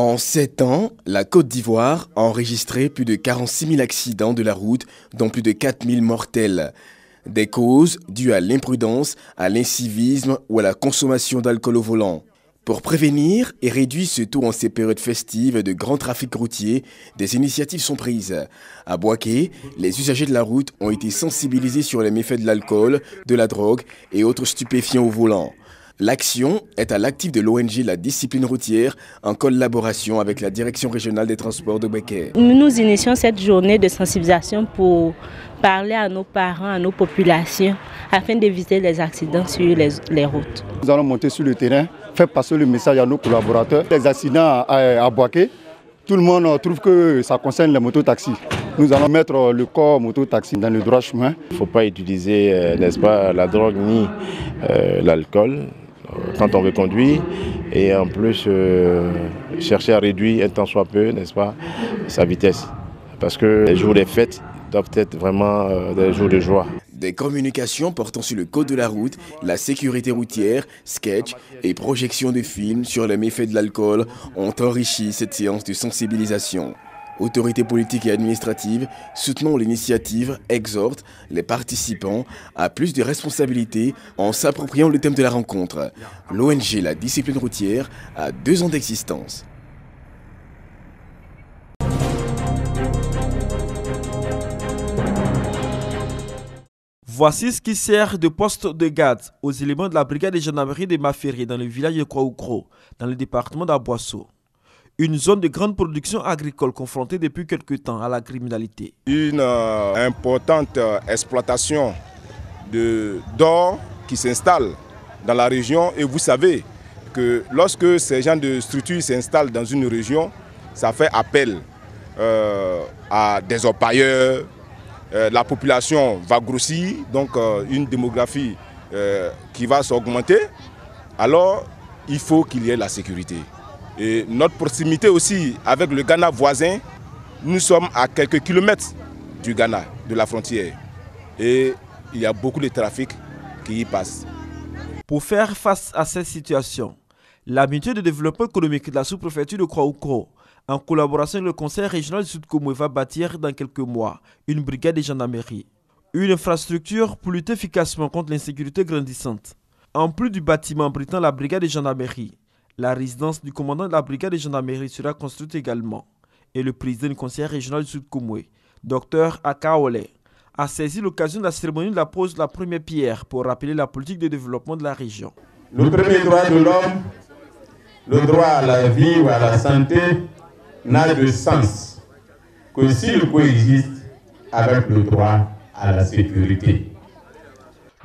En 7 ans, la Côte d'Ivoire a enregistré plus de 46 000 accidents de la route, dont plus de 4 000 mortels. Des causes dues à l'imprudence, à l'incivisme ou à la consommation d'alcool au volant. Pour prévenir et réduire ce taux en ces périodes festives de grand trafic routier, des initiatives sont prises. À Boaké, les usagers de la route ont été sensibilisés sur les méfaits de l'alcool, de la drogue et autres stupéfiants au volant. L'action est à l'actif de l'ONG La Discipline Routière en collaboration avec la Direction Régionale des Transports de Boaké. Nous initions cette journée de sensibilisation pour parler à nos parents, à nos populations, afin d'éviter les accidents sur les routes. Nous allons monter sur le terrain, faire passer le message à nos collaborateurs. Les accidents à Boaké, tout le monde trouve que ça concerne les mototaxis. Nous allons mettre le corps mototaxi dans le droit chemin. Il ne faut pas utiliser, n'est-ce pas, la drogue ni l'alcool quand on veut conduire, et en plus chercher à réduire un tant soit peu, n'est-ce pas, sa vitesse. Parce que les jours des fêtes doivent être vraiment des jours de joie. Des communications portant sur le code de la route, la sécurité routière, sketch et projections de films sur les méfaits de l'alcool ont enrichi cette séance de sensibilisation. Autorités politiques et administratives, soutenant l'initiative, exhortent les participants à plus de responsabilités en s'appropriant le thème de la rencontre. L'ONG La Discipline Routière a 2 ans d'existence. Voici ce qui sert de poste de garde aux éléments de la brigade de gendarmerie de Maféré dans le village de Kouaoukro, dans le département d'Aboasso. Une zone de grande production agricole confrontée depuis quelque temps à la criminalité. Une importante exploitation d'or qui s'installe dans la région. Et vous savez que lorsque ces gens de structures s'installent dans une région, ça fait appel à des orpailleurs. La population va grossir, donc une démographie qui va s'augmenter. Alors, il faut qu'il y ait la sécurité. Et notre proximité aussi avec le Ghana voisin, nous sommes à quelques kilomètres du Ghana, de la frontière. Et il y a beaucoup de trafic qui y passe. Pour faire face à cette situation, l'Amitié de développement économique de la sous-préfecture de Kouaoukro, en collaboration avec le conseil régional du Sud-Komoué, va bâtir dans quelques mois une brigade de gendarmerie. Une infrastructure pour lutter efficacement contre l'insécurité grandissante. En plus du bâtiment abritant la brigade de gendarmerie, la résidence du commandant de la brigade de gendarmerie sera construite également. Et le président du conseil régional du Sud-Komoué, Dr Akaole, a saisi l'occasion de la cérémonie de la pose de la première pierre pour rappeler la politique de développement de la région. Le premier droit de l'homme, le droit à la vie ou à la santé, n'a de sens que s'il coexiste avec le droit à la sécurité.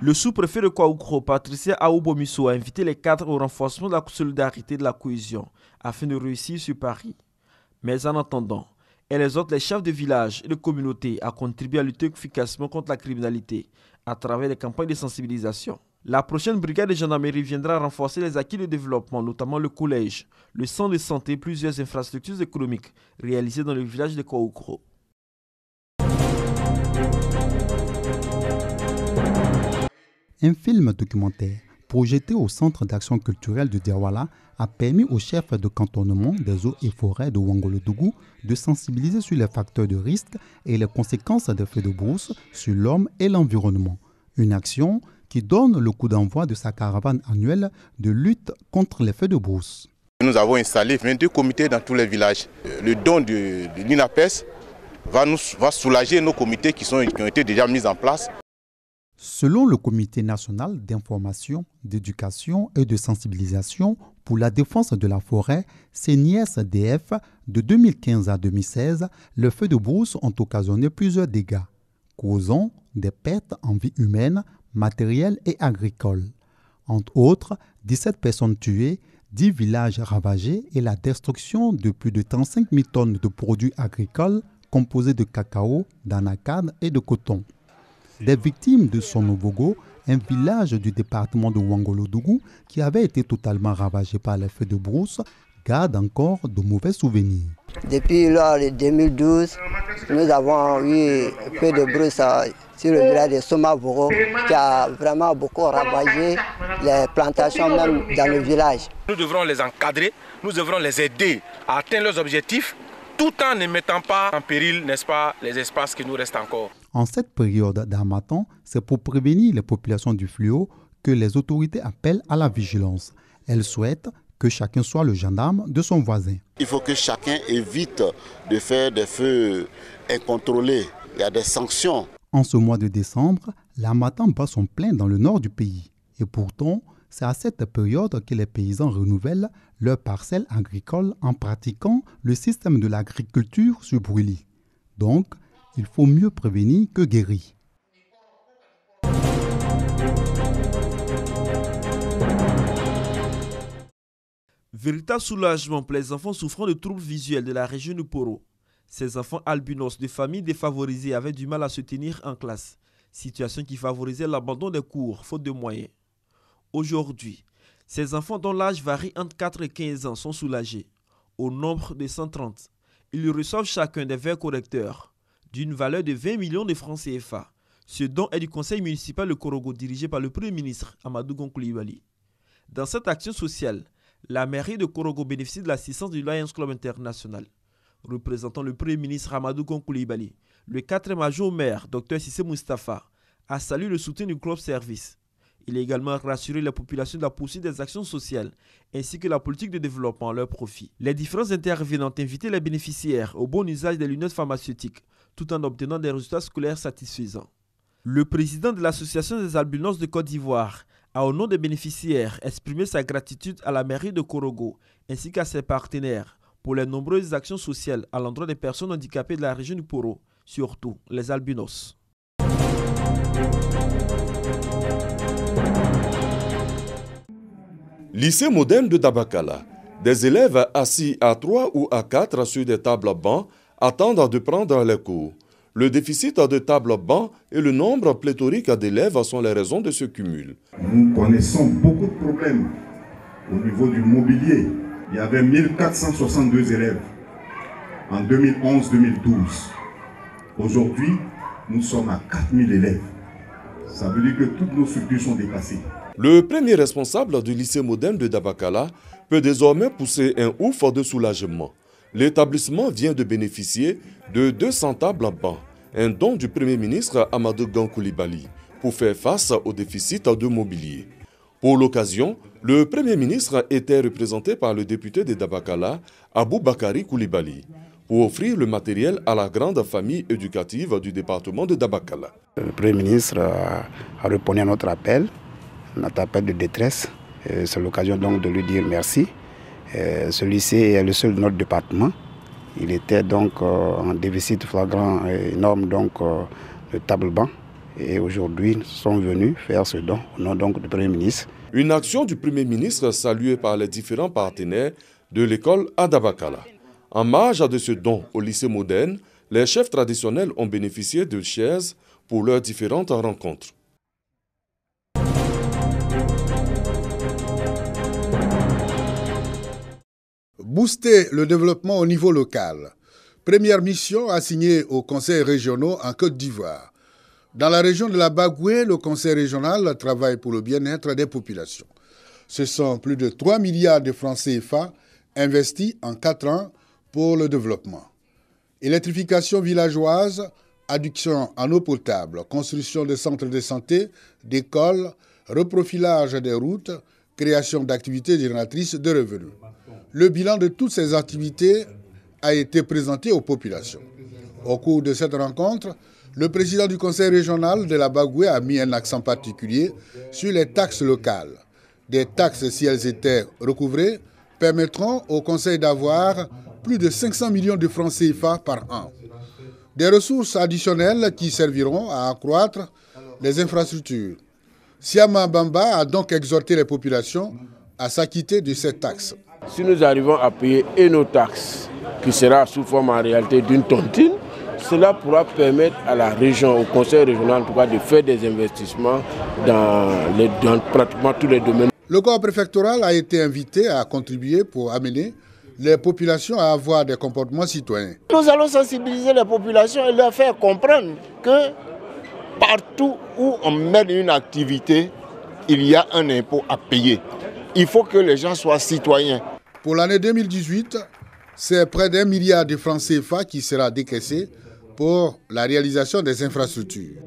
Le sous-préfet de Kouaoukro, Patricia Aoubomisso, a invité les cadres au renforcement de la solidarité et de la cohésion afin de réussir sur Paris. Mais en attendant, elle exhorte les chefs de village et de communautés à contribuer à lutter efficacement contre la criminalité à travers les campagnes de sensibilisation. La prochaine brigade de gendarmerie viendra renforcer les acquis de développement, notamment le collège, le centre de santé et plusieurs infrastructures économiques réalisées dans le village de Kouaoukro. Un film documentaire projeté au Centre d'action culturelle de Diawala a permis aux chefs de cantonnement des eaux et forêts de Ouangolodougou de sensibiliser sur les facteurs de risque et les conséquences des feux de brousse sur l'homme et l'environnement. Une action qui donne le coup d'envoi de sa caravane annuelle de lutte contre les feux de brousse. Nous avons installé 22 comités dans tous les villages. Le don de l'INAPES va soulager nos comités qui ont été déjà mis en place. Selon le Comité national d'information, d'éducation et de sensibilisation pour la défense de la forêt, CNIS-DF, de 2015 à 2016, les feux de brousse ont occasionné plusieurs dégâts, causant des pertes en vie humaine, matérielle et agricole. Entre autres, 17 personnes tuées, 10 villages ravagés et la destruction de plus de 35 000 tonnes de produits agricoles composés de cacao, d'anacarde et de coton. Des victimes de Sonovogo, un village du département de Ouangolodougou qui avait été totalement ravagé par les feux de brousse, garde encore de mauvais souvenirs. Depuis le 2012, nous avons eu un feu de brousse sur le village de Somavogo qui a vraiment beaucoup ravagé les plantations même dans le village. Nous devrons les encadrer, nous devrons les aider à atteindre leurs objectifs, tout en ne mettant pas en péril, n'est-ce pas, les espaces qui nous restent encore. En cette période d'harmattan, c'est pour prévenir les populations du fléau que les autorités appellent à la vigilance. Elles souhaitent que chacun soit le gendarme de son voisin. Il faut que chacun évite de faire des feux incontrôlés. Il y a des sanctions. En ce mois de décembre, l'harmattan bat son plein dans le nord du pays. Et pourtant, c'est à cette période que les paysans renouvellent leurs parcelles agricoles en pratiquant le système de l'agriculture sur brûlis. Donc, il faut mieux prévenir que guérir. Véritable soulagement pour les enfants souffrant de troubles visuels de la région du Poro. Ces enfants albinos de familles défavorisées avaient du mal à se tenir en classe, situation qui favorisait l'abandon des cours faute de moyens. Aujourd'hui, ces enfants dont l'âge varie entre 4 et 15 ans sont soulagés. Au nombre de 130, ils reçoivent chacun des verres correcteurs d'une valeur de 20 millions de francs CFA. Ce don est du conseil municipal de Korogo dirigé par le Premier ministre Amadou Gon Coulibaly. Dans cette action sociale, la mairie de Korogo bénéficie de l'assistance du Lions Club International. Représentant le Premier ministre Amadou Gon Coulibaly, le 4e adjoint au maire, Dr Sissé Moustapha, a salué le soutien du club service. Il a également rassuré la population de la poursuite des actions sociales ainsi que la politique de développement à leur profit. Les différents intervenants ont invité les bénéficiaires au bon usage des lunettes pharmaceutiques tout en obtenant des résultats scolaires satisfaisants. Le président de l'Association des albinos de Côte d'Ivoire a au nom des bénéficiaires exprimé sa gratitude à la mairie de Korogo ainsi qu'à ses partenaires pour les nombreuses actions sociales à l'endroit des personnes handicapées de la région du Poro, surtout les albinos. Lycée moderne de Dabakala. Des élèves assis à 3 ou à 4 sur des tables bancs attendent de prendre les cours. Le déficit de tables bancs et le nombre pléthorique d'élèves sont les raisons de ce cumul. Nous connaissons beaucoup de problèmes au niveau du mobilier. Il y avait 1462 élèves en 2011-2012. Aujourd'hui, nous sommes à 4000 élèves. Ça veut dire que toutes nos structures sont dépassées. Le premier responsable du lycée moderne de Dabakala peut désormais pousser un ouf de soulagement. L'établissement vient de bénéficier de 200 tables bancs, un don du Premier ministre Amadou Gon Coulibaly, pour faire face au déficit de mobilier. Pour l'occasion, le Premier ministre était représenté par le député de Dabakala, Abou Bakari Coulibaly, pour offrir le matériel à la grande famille éducative du département de Dabakala. Le Premier ministre a répondu à notre appel de détresse. C'est l'occasion donc de lui dire merci. Ce lycée est le seul de notre département. Il était donc en déficit flagrant énorme de table banc. Et aujourd'hui, nous sommes venus faire ce don au nom donc du Premier ministre. Une action du Premier ministre saluée par les différents partenaires de l'école à Dabakala. En marge de ce don au lycée moderne, les chefs traditionnels ont bénéficié de chaises pour leurs différentes rencontres. Booster le développement au niveau local. Première mission assignée aux conseils régionaux en Côte d'Ivoire. Dans la région de la Bagoué, le conseil régional travaille pour le bien-être des populations. Ce sont plus de 3 milliards de francs CFA investis en 4 ans pour le développement. Électrification villageoise, adduction en eau potable, construction de centres de santé, d'écoles, reprofilage des routes, création d'activités génératrices de revenus. Le bilan de toutes ces activités a été présenté aux populations. Au cours de cette rencontre, le président du conseil régional de la Bagoué a mis un accent particulier sur les taxes locales. Des taxes, si elles étaient recouvrées, permettront au conseil d'avoir plus de 500 millions de francs CFA par an. Des ressources additionnelles qui serviront à accroître les infrastructures. Siama Bamba a donc exhorté les populations à s'acquitter de ces taxes. Si nous arrivons à payer et nos taxes, qui sera sous forme en réalité d'une tontine, cela pourra permettre à la région, au conseil régional en tout cas, de faire des investissements dans pratiquement tous les domaines. Le corps préfectoral a été invité à contribuer pour amener les populations à avoir des comportements citoyens. Nous allons sensibiliser les populations et leur faire comprendre que partout où on mène une activité, il y a un impôt à payer. Il faut que les gens soient citoyens. Pour l'année 2018, c'est près d'1 milliard de francs CFA qui sera décaissé pour la réalisation des infrastructures.